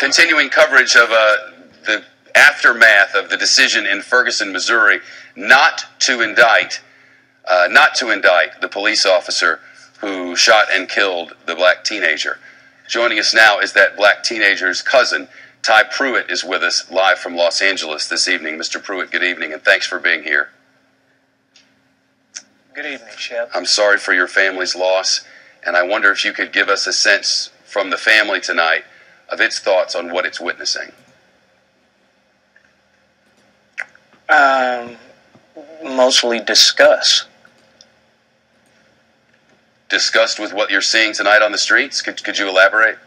continuing coverage of the aftermath of the decision in Ferguson, Missouri, not to indict the police officer who shot and killed the black teenager. Joining us now is that black teenager's cousin. Ty Pruitt is with us live from Los Angeles this evening. Mr. Pruitt, good evening, and thanks for being here. Good evening, Shep. I'm sorry for your family's loss, and I wonder if you could give us a sense from the family tonight of its thoughts on what it's witnessing. Mostly disgust. Disgust with what you're seeing tonight on the streets? Could you elaborate?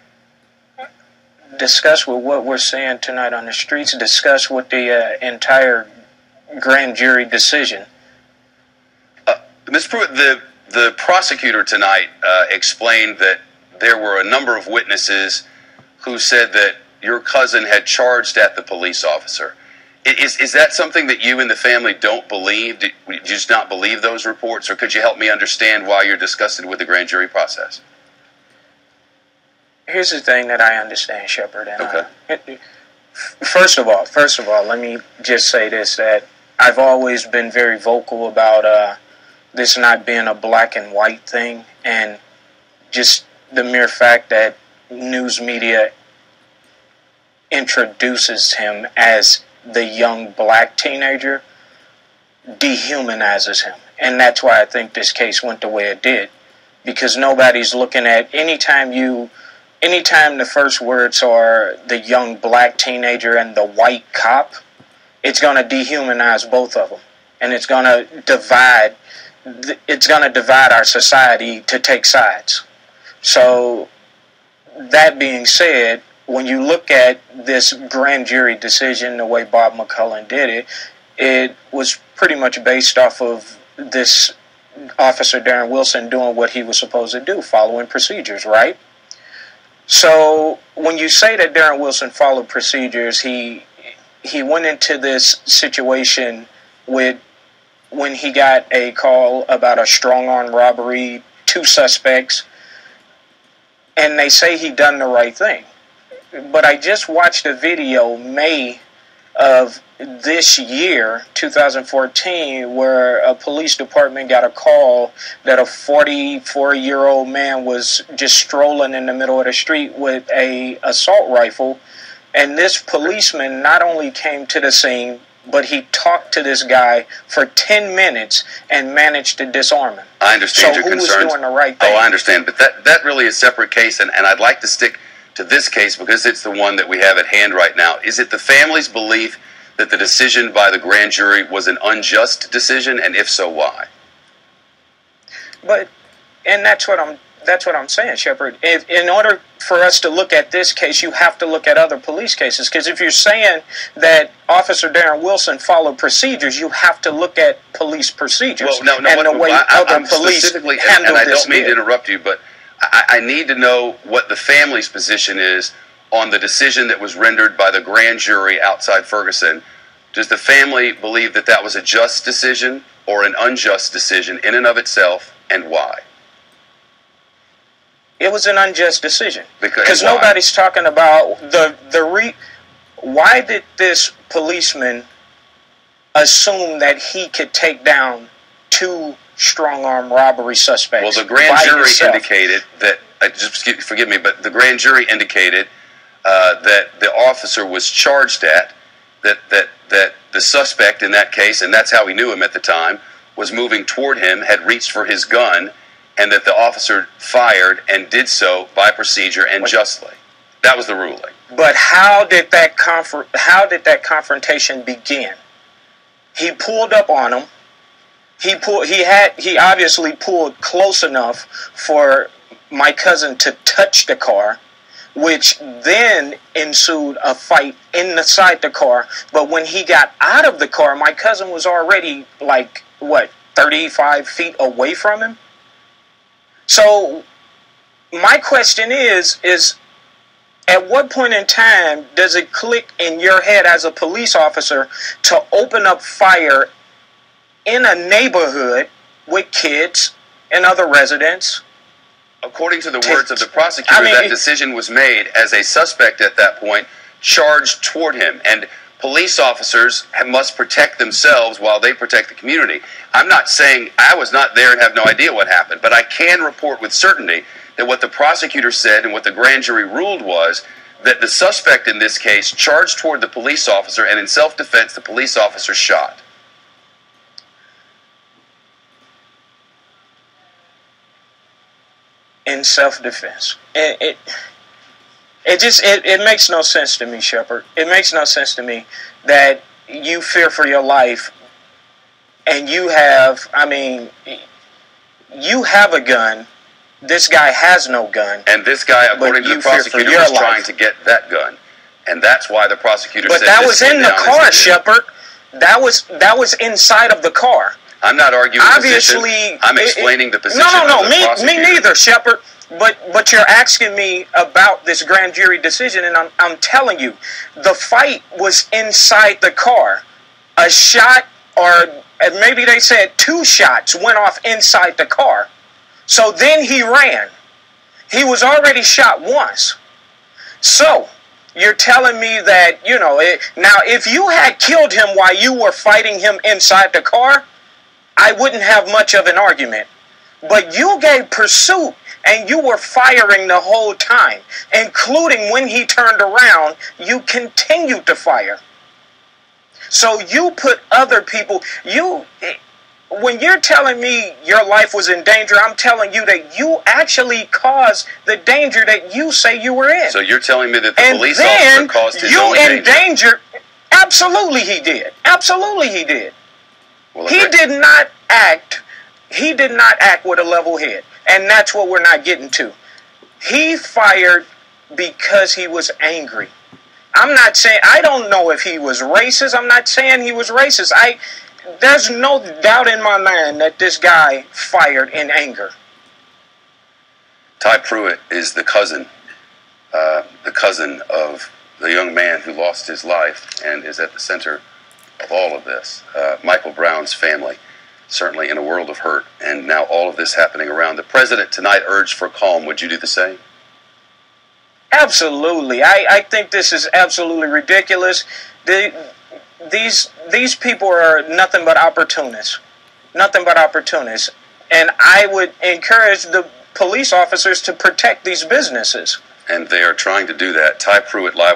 Disgust with what we're seeing tonight on the streets. Disgust with the entire grand jury decision. Ms. Pruitt, the prosecutor tonight explained that there were a number of witnesses who said that your cousin had charged at the police officer. Is that something that you and the family don't believe? Do you just not believe those reports? Or could you help me understand why you're disgusted with the grand jury process? Here's the thing that I understand, Shepard. And okay. First of all, let me just say this, that I've always been very vocal about this not being a black and white thing, and just the mere fact that news media introduces him as the young black teenager dehumanizes him. And that's why I think this case went the way it did, because nobody's looking at anytime the first words are the young black teenager and the white cop, it's going to dehumanize both of them, and it's going to divide our society to take sides. So that being said, when you look at this grand jury decision, the way Bob McCullen did it, it was pretty much based off of this Officer Darren Wilson doing what he was supposed to do, following procedures, right? So when you say that Darren Wilson followed procedures, he went into this situation when he got a call about a strong-arm robbery, 2 suspects, and they say he done the right thing. But I just watched a video May of this year, 2014, where a police department got a call that a 44-year-old man was just strolling in the middle of the street with a assault rifle. And this policeman not only came to the scene, but he talked to this guy for 10 minutes and managed to disarm him. I understand your concerns. So who was doing the right thing? Oh, I understand. But that really is a separate case, and I'd like to stick to this case because it's the one that we have at hand right now. Is it the family's belief that the decision by the grand jury was an unjust decision, and if so, why? And that's what I'm saying, Shepard. In order for us to look at this case, you have to look at other police cases. Because if you're saying that Officer Darren Wilson followed procedures, you have to look at police procedures. Well, no, and the way other police specifically, handled and I this don't mean to interrupt you, but I need to know what the family's position is on the decision that was rendered by the grand jury outside Ferguson. Does the family believe that that was a just decision or an unjust decision in and of itself, and why? It was an unjust decision. Because nobody's talking about why did this policeman assume that he could take down 2 strong-arm robbery suspects? Well, the grand jury indicated that, forgive me, but the grand jury indicated that the officer was charged at, that the suspect in that case, and that's how he knew him at the time, was moving toward him, had reached for his gun, and that the officer fired and did so by procedure and justly. That was the ruling. But how did that confrontation begin? He pulled up on him. He obviously pulled close enough for my cousin to touch the car, which then ensued a fight inside the car. But when he got out of the car, my cousin was already 35 feet away from him. So my question is at what point in time does it click in your head as a police officer to open up fire in a neighborhood with kids and other residents According to the words of the prosecutor, that decision was made as a suspect at that point, charged toward him. And police officers must protect themselves while they protect the community. I'm not saying I was not there and have no idea what happened, but I can report with certainty that what the prosecutor said and what the grand jury ruled was that the suspect in this case charged toward the police officer, and in self-defense, the police officer shot. In self-defense. It makes no sense to me, Shepard. It makes no sense to me that you fear for your life and you have a gun. This guy has no gun. And this guy, according to the prosecutor, was trying to get that gun. And that's why the prosecutor said that was in the car, Shepard. That was inside of the car. I'm not arguing Obviously, position. I'm explaining the position No, of the prosecutor. me neither, Shepard. But you're asking me about this grand jury decision, and I'm telling you, the fight was inside the car. A shot, or maybe they said 2 shots, went off inside the car. So then he ran. He was already shot once. So you're telling me that, now if you had killed him while you were fighting him inside the car, I wouldn't have much of an argument. But you gave pursuit, and you were firing the whole time, including when he turned around, you continued to fire. So you put other people, when you're telling me your life was in danger, I'm telling you that you actually caused the danger that you say you were in. So you're telling me that the police officer caused his own danger? Absolutely he did. Absolutely he did. Well, he did not act with a level head. And that's what we're not getting to. He fired because he was angry. I'm not saying, I don't know if he was racist. I'm not saying he was racist. There's no doubt in my mind that this guy fired in anger. Ty Pruitt is the cousin of the young man who lost his life and is at the center of all of this. Michael Brown's family, certainly in a world of hurt, and now all of this happening around. The president tonight urged for calm. Would you do the same? Absolutely. I think this is absolutely ridiculous. These people are nothing but opportunists. Nothing but opportunists. And I would encourage the police officers to protect these businesses. And they are trying to do that. Ty Pruitt live with